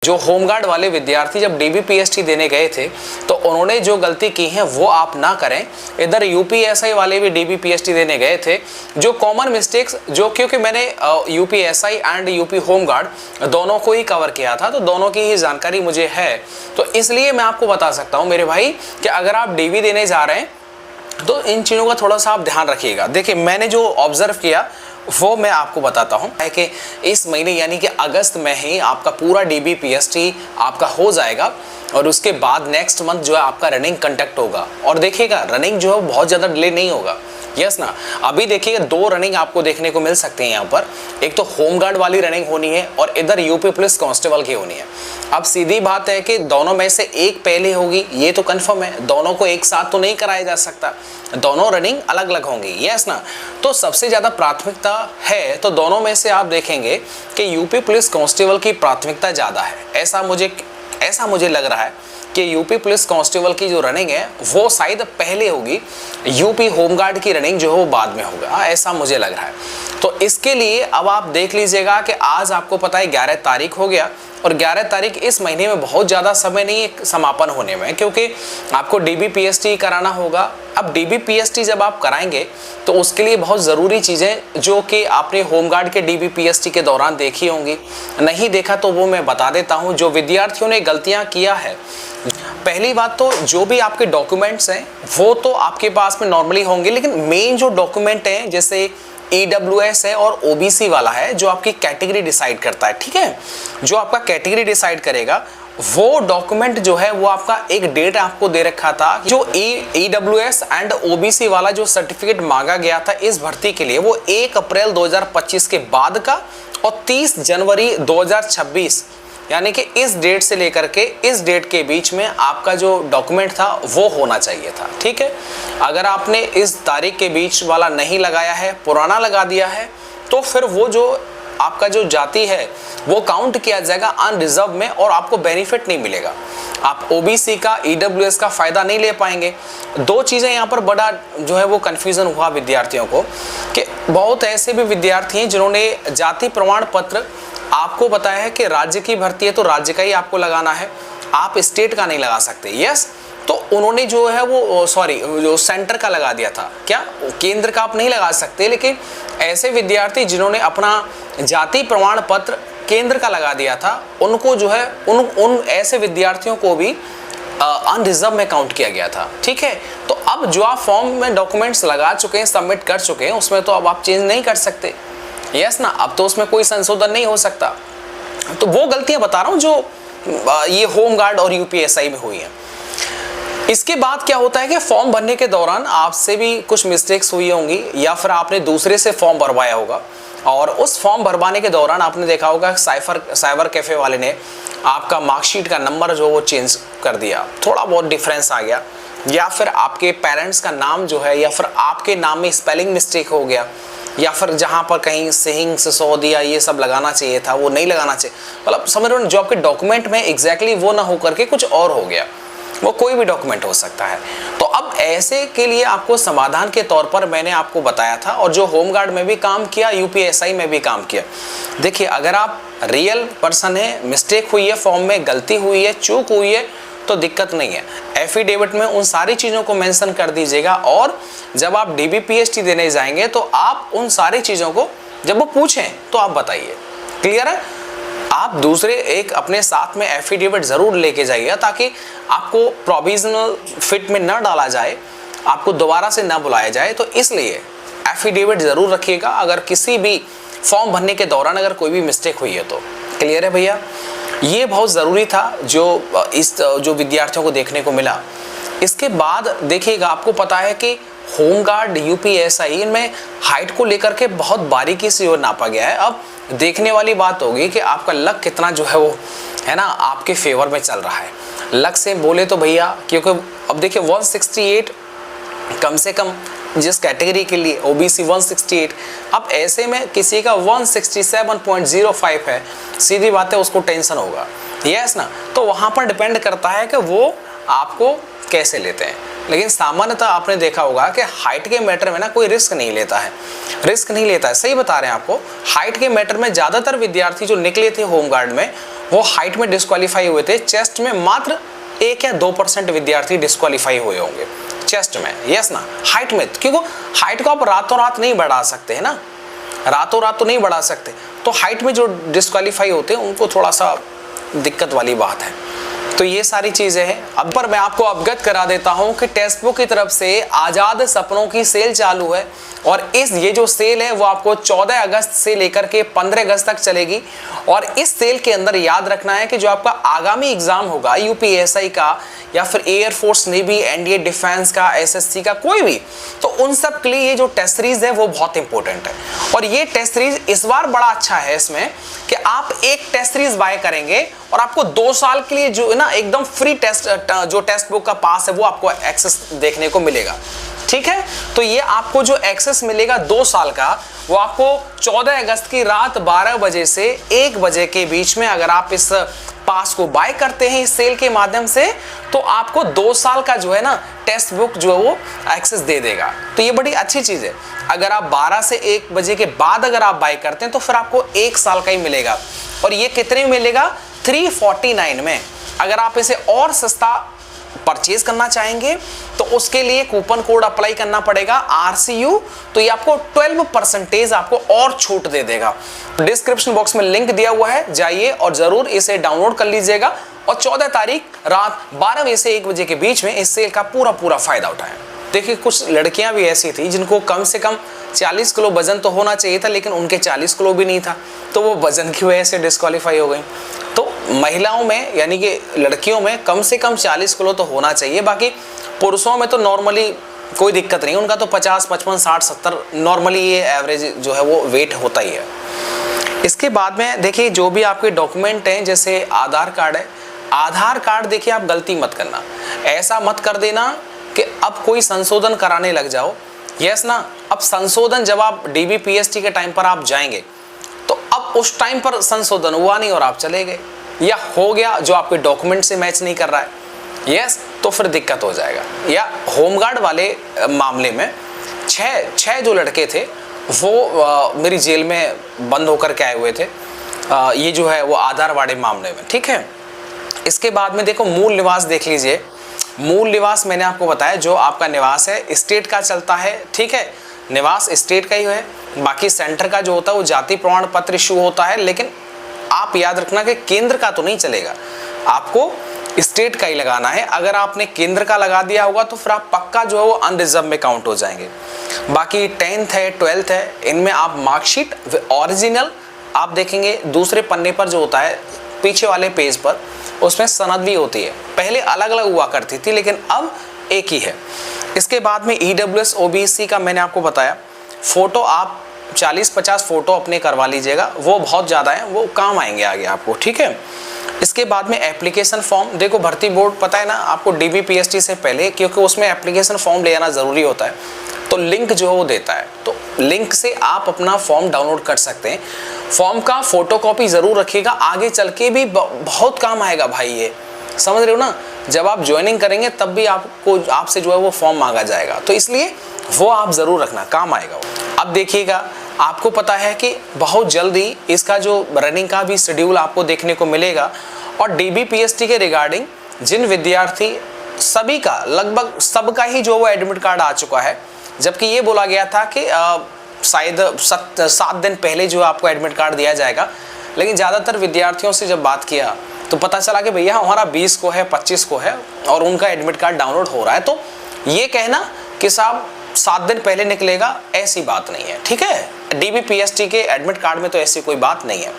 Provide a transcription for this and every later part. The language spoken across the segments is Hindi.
जो होमगार्ड वाले विद्यार्थी जब डीबीपीएसटी देने गए थे तो उन्होंने जो गलती की है वो आप ना करें। इधर यूपीएसआई वाले भी डीबीपीएसटी देने गए थे, जो कॉमन मिस्टेक्स जो क्योंकि मैंने यूपीएसआई एंड यूपी होमगार्ड दोनों को ही कवर किया था तो दोनों की ही जानकारी मुझे है, तो इसलिए मैं आपको बता सकता हूँ मेरे भाई कि अगर आप डीबी देने जा रहे हैं तो इन चीज़ों का थोड़ा सा आप ध्यान रखिएगा। देखिए मैंने जो ऑब्जर्व किया वो मैं आपको बताता हूँ कि इस महीने यानी कि अगस्त में ही आपका पूरा डीबीपीएसटी आपका हो जाएगा और उसके बाद नेक्स्ट मंथ जो है आपका रनिंग कंडक्ट होगा। और देखिएगा रनिंग जो है बहुत ज़्यादा डिले नहीं होगा, यस ना। अभी देखिएगा 2 रनिंग आपको देखने को मिल सकते हैं यहाँ पर, एक तो होमगार्ड वाली रनिंग होनी है और इधर यूपी पुलिस कांस्टेबल की होनी है। अब सीधी बात है कि दोनों में से एक पहले होगी, ये तो कंफर्म है, दोनों को एक साथ तो नहीं कराया जा सकता, दोनों रनिंग अलग अलग होंगी, यस ना। तो सबसे ज़्यादा प्राथमिकता है तो दोनों में से आप देखेंगे कि यूपी पुलिस कांस्टेबल की प्राथमिकता ज़्यादा है। ऐसा मुझे लग रहा है कि यूपी पुलिस कांस्टेबल की जो रनिंग है वो शायद पहले होगी, यूपी होमगार्ड की रनिंग जो है वो बाद में होगा, ऐसा मुझे लग रहा है। तो इसके लिए अब आप देख लीजिएगा कि आज आपको पता है 11 तारीख हो गया और 11 तारीख इस महीने में बहुत ज़्यादा समय नहीं है समापन होने में, क्योंकि आपको डीबीपीएसटी कराना होगा। अब डीबीपीएसटी जब आप कराएंगे तो उसके लिए बहुत ज़रूरी चीज़ें जो कि आपने होमगार्ड के डीबीपीएसटी के दौरान देखी होंगी, नहीं देखा तो वो मैं बता देता हूँ। जो विद्यार्थियों ने गलतियाँ किया है, पहली बात तो जो भी आपके डॉक्यूमेंट्स हैं वो तो आपके पास में नॉर्मली होंगे, लेकिन मेन जो डॉक्यूमेंट हैं जैसे EWS है और OBC वाला है जो आपकी कैटेगरी डिसाइड करता है, ठीक है। जो आपका कैटेगरी डिसाइड करेगा वो डॉक्यूमेंट जो है वो आपका एक डेट आपको दे रखा था। जो EWS एंड OBC वाला जो सर्टिफिकेट मांगा गया था इस भर्ती के लिए वो 1 अप्रैल 2025 के बाद का और 30 जनवरी 2026 यानी कि इस डेट से लेकर के इस डेट के बीच में आपका जो डॉक्यूमेंट था वो होना चाहिए था, ठीक है। अगर आपने इस तारीख के बीच वाला नहीं लगाया है, पुराना लगा दिया है, तो फिर वो जो आपका जो जाति है वो काउंट किया जाएगा अनरिजर्व में और आपको बेनिफिट नहीं मिलेगा। आप OBC का EWS का फ़ायदा नहीं ले पाएंगे। 2 चीज़ें यहाँ पर बड़ा जो है वो कन्फ्यूज़न हुआ विद्यार्थियों को कि बहुत ऐसे भी विद्यार्थी हैं जिन्होंने जाति प्रमाण पत्र आपको बताया है कि राज्य की भर्ती है तो राज्य का ही आपको लगाना है, आप स्टेट का नहीं लगा सकते, यस। तो उन्होंने जो है वो जो सेंटर का लगा दिया था, क्या केंद्र का आप नहीं लगा सकते। लेकिन ऐसे विद्यार्थी जिन्होंने अपना जाति प्रमाण पत्र केंद्र का लगा दिया था उनको जो है उन ऐसे विद्यार्थियों को भी अनरिजर्व में काउंट किया गया था, ठीक है। तो अब जो आप फॉर्म में डॉक्यूमेंट्स लगा चुके हैं, सबमिट कर चुके हैं, उसमें तो अब आप चेंज नहीं कर सकते, यस ना। अब तो उसमें कोई संशोधन नहीं हो सकता। तो वो गलतियां बता रहा हूं जो ये होमगार्ड और यूपीएसआई में हुई हैं। इसके बाद क्या होता है कि फॉर्म भरने के दौरान आपसे भी कुछ मिस्टेक्स हुई होंगी या फिर आपने दूसरे से फॉर्म भरवाया होगा और उस फॉर्म भरवाने के दौरान आपने देखा होगा साइबर कैफे वाले ने आपका मार्कशीट का नंबर जो वो चेंज कर दिया, थोड़ा बहुत डिफरेंस आ गया, या फिर आपके पेरेंट्स का नाम जो है या फिर आपके नाम में स्पेलिंग मिस्टेक हो गया, या फिर जहाँ पर कहीं सिंह सिसोदिया ये सब लगाना चाहिए था वो नहीं लगाना चाहिए, मतलब समझ रहे हो, जो आपके डॉक्यूमेंट में एग्जैक्टली वो ना हो करके कुछ और हो गया। वो कोई भी डॉक्यूमेंट हो सकता है। तो अब ऐसे के लिए आपको समाधान के तौर पर मैंने आपको बताया था और जो होमगार्ड में भी काम किया, यूपीएसआई में भी काम किया। देखिए अगर आप रियल पर्सन है, मिस्टेक हुई है, फॉर्म में गलती हुई है, चूक हुई है तो दिक्कत नहीं है, एफिडेविट में उन सारी चीज़ों को मेंशन कर दीजिएगा और जब आप डीबीपीएसटी देने जाएंगे तो आप उन सारी चीज़ों को जब वो पूछें तो आप बताइए। क्लियर है? आप दूसरे एक अपने साथ में एफिडेविट ज़रूर लेके जाइए ताकि आपको प्रोविजनल फिट में न डाला जाए, आपको दोबारा से न बुलाया जाए, तो इसलिए एफिडेविट ज़रूर रखिएगा अगर किसी भी फॉर्म भरने के दौरान अगर कोई भी मिस्टेक हुई है तो। क्लियर है भैया? ये बहुत ज़रूरी था जो विद्यार्थियों को देखने को मिला। इसके बाद देखिएगा आपको पता है कि होमगार्ड यूपीएसआई इनमें हाइट को लेकर के बहुत बारीकी से नापा गया है। अब देखने वाली बात होगी कि आपका लक कितना जो है वो है ना आपके फेवर में चल रहा है। लक से बोले तो भैया, क्योंकि अब देखिए 168 कम से कम जिस कैटेगरी के लिए OBC 168, अब ऐसे में किसी का 167.05 है, सीधी बात है उसको टेंशन होगा, यस ना। तो वहाँ पर डिपेंड करता है कि वो आपको कैसे लेते हैं। लेकिन सामान्यतः आपने देखा होगा कि हाइट के मैटर में ना कोई रिस्क नहीं लेता है, सही बता रहे हैं आपको। हाइट के मैटर में ज़्यादातर विद्यार्थी जो निकले थे होमगार्ड में वो हाइट में डिस्क्वालीफाई हुए थे, चेस्ट में मात्र 1 या 2% विद्यार्थी डिस्क्वालीफाई हुए होंगे चेस्ट में, यस ना। हाइट में, क्योंकि हाइट को आप रातों रात नहीं बढ़ा सकते है ना, रातों रात तो नहीं बढ़ा सकते, तो हाइट में जो डिस्क्वालीफाई होते हैं उनको थोड़ा सा दिक्कत वाली बात है। तो ये सारी चीजें हैं। अब पर मैं आपको अवगत करा देता हूं कि टेक्स्ट बुक की तरफ से आजाद सपनों की सेल चालू है, और ये जो सेल है वो आपको 14 अगस्त से लेकर के 15 अगस्त तक चलेगी। और इस सेल के अंदर याद रखना है कि जो आपका आगामी एग्जाम होगा यूपीएसआई का या फिर एयरफोर्स, नेवी, एनडीए, डिफेंस का, एसएससी का, कोई भी, तो उन सब के लिए ये जो टेस्ट सीरीज है वो बहुत इंपॉर्टेंट है। और ये टेस्ट सीरीज इस बार बड़ा अच्छा है इसमें कि आप एक टेस्ट सीरीज बाय करेंगे और आपको 2 साल के लिए जो है ना एकदम फ्री जो टेक्स्ट बुक का पास है वो आपको एक्सेस देखने को मिलेगा, ठीक है। तो ये आपको जो एक्सेस मिलेगा 2 साल का, वो आपको 14 अगस्त की रात 12 बजे से 1 बजे के बीच में अगर आप इस पास को बाय करते हैं इस सेल के माध्यम से, तो आपको 2 साल का जो है ना टेक्स्ट बुक जो है वो एक्सेस दे देगा। तो ये बड़ी अच्छी चीज है। अगर आप 12 से 1 बजे के बाद अगर आप बाय करते हैं तो फिर आपको 1 साल का ही मिलेगा। और ये कितने में मिलेगा? 349 में। अगर आप इसे और सस्ता परचेज करना चाहेंगे तो उसके लिए कूपन कोड अप्लाई करना पड़ेगा RCU, तो ये आपको 12% आपको और छूट दे देगा। डिस्क्रिप्शन बॉक्स में लिंक दिया हुआ है, जाइए और जरूर इसे डाउनलोड कर लीजिएगा और 14 तारीख रात 12 बजे से 1 बजे के बीच में इस सेल का पूरा फायदा उठाएं। देखिए, कुछ लड़कियां भी ऐसी थी जिनको कम से कम 40 किलो वजन तो होना चाहिए था, लेकिन उनके 40 किलो भी नहीं था, तो वो वजन की वजह से डिस्क्वालीफाई हो गई। तो महिलाओं में यानी कि लड़कियों में कम से कम 40 किलो तो होना चाहिए, बाकी पुरुषों में तो नॉर्मली कोई दिक्कत नहीं, उनका तो 50, 55, 60, 70 नॉर्मली ये एवरेज जो है वो वेट होता ही है। इसके बाद में देखिए, जो भी आपके डॉक्यूमेंट हैं, जैसे आधार कार्ड है, आधार कार्ड देखिए आप गलती मत करना, ऐसा मत कर देना कि अब कोई संशोधन कराने लग जाओ, यस ना। अब संशोधन जब आप DBPST के टाइम पर आप जाएंगे तो अब उस टाइम पर संशोधन हुआ नहीं और आप चले गए, या हो गया जो आपके डॉक्यूमेंट से मैच नहीं कर रहा है, यस, तो फिर दिक्कत हो जाएगा। या होमगार्ड वाले मामले में 6 जो लड़के थे वो मेरी जेल में बंद होकर के आए हुए थे, ये जो है वो आधार वाले मामले में, ठीक है। इसके बाद में देखो, मूल निवास देख लीजिए। मूल निवास मैंने आपको बताया जो आपका निवास है स्टेट का चलता है, ठीक है, निवास स्टेट का ही है। बाकी सेंटर का जो होता है वो जाति प्रमाण पत्र इशू होता है, लेकिन आप याद रखना कि केंद्र का तो नहीं चलेगा, आपको स्टेट का ही लगाना है। अगर आपने केंद्र का लगा दिया होगा तो फिर आप पक्का जो है वो अनरिजर्व में काउंट हो जाएंगे। बाकी 10th है, 12th है, इनमें आप मार्कशीट ओरिजिनल आप देखेंगे दूसरे पन्ने पर जो होता है पीछे वाले पेज पर, उसमें सनद भी होती है। पहले अलग अलग हुआ करती थी लेकिन अब एक ही है। इसके बाद में EWS OBC का मैंने आपको बताया, फोटो आप 40-50 फोटो अपने करवा लीजिएगा, वो बहुत ज़्यादा है, वो काम आएंगे आगे आपको, ठीक है। इसके बाद में एप्लीकेशन फॉर्म, देखो भर्ती बोर्ड पता है ना आपको DBPST से पहले, क्योंकि उसमें एप्लीकेशन फॉर्म ले आना ज़रूरी होता है, तो लिंक जो है वो देता है, तो लिंक से आप अपना फॉर्म डाउनलोड कर सकते हैं। फॉर्म का फोटोकॉपी ज़रूर रखिएगा, आगे चल के भी बहुत काम आएगा भाई, ये समझ रहे हो ना। जब आप ज्वाइनिंग करेंगे तब भी आपसे जो है वो फॉर्म मांगा जाएगा, तो इसलिए वो आप ज़रूर रखना, काम आएगा वो। अब देखिएगा, आपको पता है कि बहुत जल्दी इसका जो रनिंग का भी शेड्यूल आपको देखने को मिलेगा, और DBPST के रिगार्डिंग जिन विद्यार्थी सभी का लगभग सबका ही जो वो एडमिट कार्ड आ चुका है, जबकि ये बोला गया था कि शायद 7 दिन पहले जो आपको एडमिट कार्ड दिया जाएगा, लेकिन ज़्यादातर विद्यार्थियों से जब बात किया तो पता चला कि भैया हमारा 20 को है, 25 को है और उनका एडमिट कार्ड डाउनलोड हो रहा है। तो ये कहना कि साहब 7 दिन पहले निकलेगा, ऐसी बात नहीं है, ठीक है। DBPST के एडमिट कार्ड में तो ऐसी कोई बात नहीं है।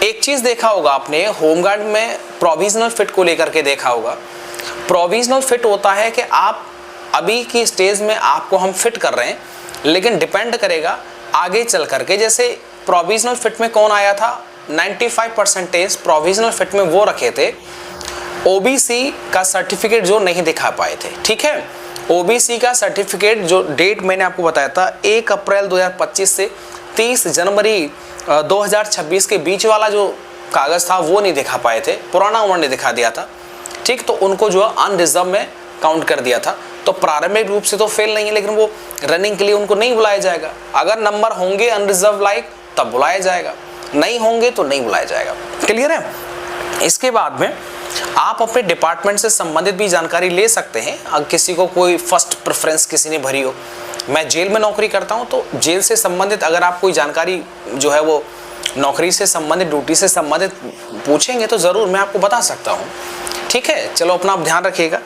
एक चीज़ देखा होगा आपने, होमगार्ड में प्रोविजनल फिट को लेकर के देखा होगा। प्रोविजनल फिट होता है कि आप अभी की स्टेज में आपको हम फिट कर रहे हैं, लेकिन डिपेंड करेगा आगे चल करके। जैसे प्रोविजनल फिट में कौन आया था, 95% प्रोविजनल फिट में वो रखे थे OBC का सर्टिफिकेट जो नहीं दिखा पाए थे, ठीक है। OBC का सर्टिफिकेट जो डेट मैंने आपको बताया था 1 अप्रैल 2025 से 30 जनवरी 2026 के बीच वाला जो कागज़ था वो नहीं दिखा पाए थे, पुराना उन्होंने दिखा दिया था, ठीक। तो उनको जो अनरिजर्व में काउंट कर दिया था, तो प्रारंभिक रूप से तो फेल नहीं है, लेकिन वो रनिंग के लिए उनको नहीं बुलाया जाएगा। अगर नंबर होंगे अनरिजर्व लाइक तब बुलाया जाएगा, नहीं होंगे तो नहीं बुलाया जाएगा, क्लियर है। इसके बाद में आप अपने डिपार्टमेंट से संबंधित भी जानकारी ले सकते हैं। अगर किसी को कोई फर्स्ट प्रेफरेंस किसी ने भरी हो, मैं जेल में नौकरी करता हूं, तो जेल से संबंधित अगर आप कोई जानकारी जो है वो नौकरी से संबंधित, ड्यूटी से संबंधित पूछेंगे तो ज़रूर मैं आपको बता सकता हूं। ठीक है, चलो अपना आप ध्यान रखिएगा।